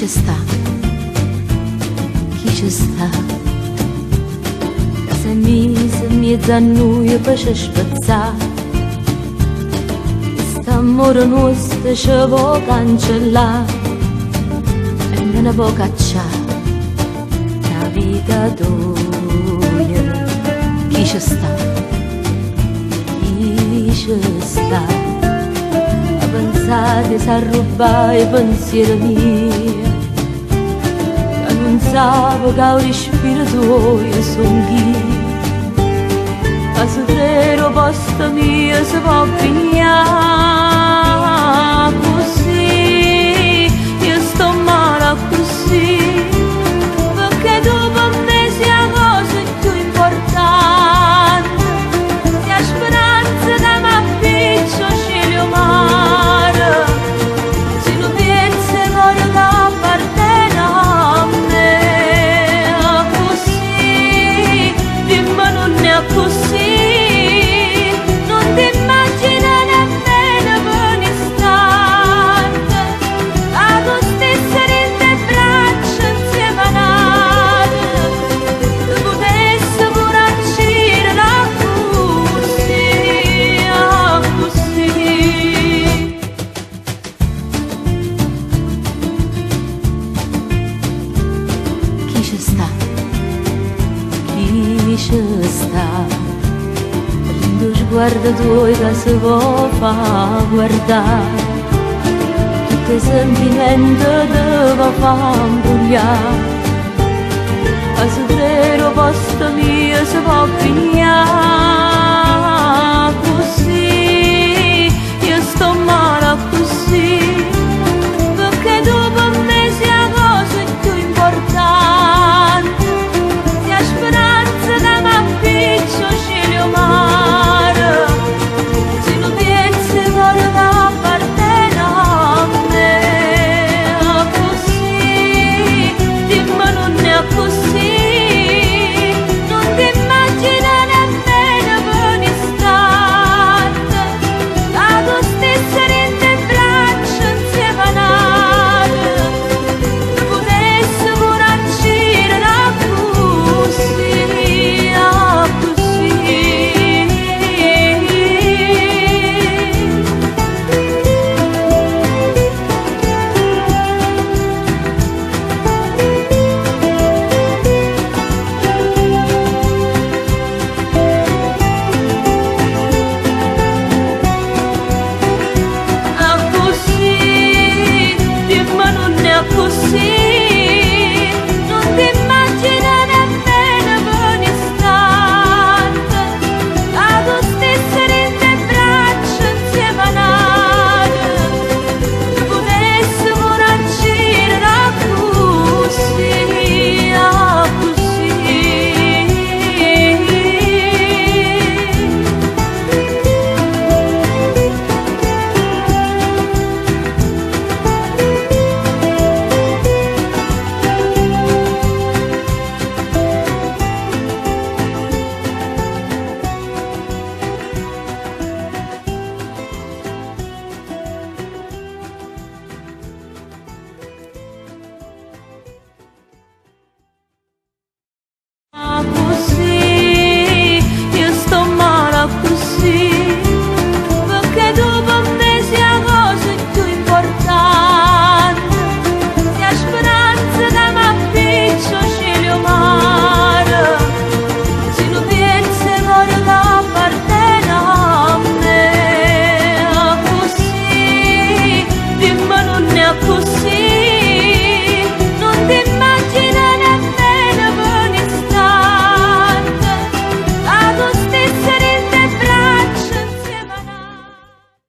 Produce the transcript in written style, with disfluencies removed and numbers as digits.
c'è sta? Chi c'è sta? Che sei mise in mezzo a noi per ci spezzare. Quest'amore nostro ci può cancellare e me ne può cacciare la vita tua. Chi c'è sta? Chi c'è sta? Pensate sa rubare i pensieri miei, che non sapevo che il respiro tuo son chi, ma se vero posto mio si può pigliare così, io sto male così, perché tu per me sei la cosa più importante, sei la speranza che mi appiccio cielo mare. Così non ti immagina nemmeno per un istante a tu stessa nelle tue braccia insieme a nate tu potessi pure uscire da così, così. Chi ci sta? Chi ci sta? Prendo sguardo tuoi che si può far guardare, tutti i sentimenti devo far imbrogliare, ma se vero posto mio si può pigliare.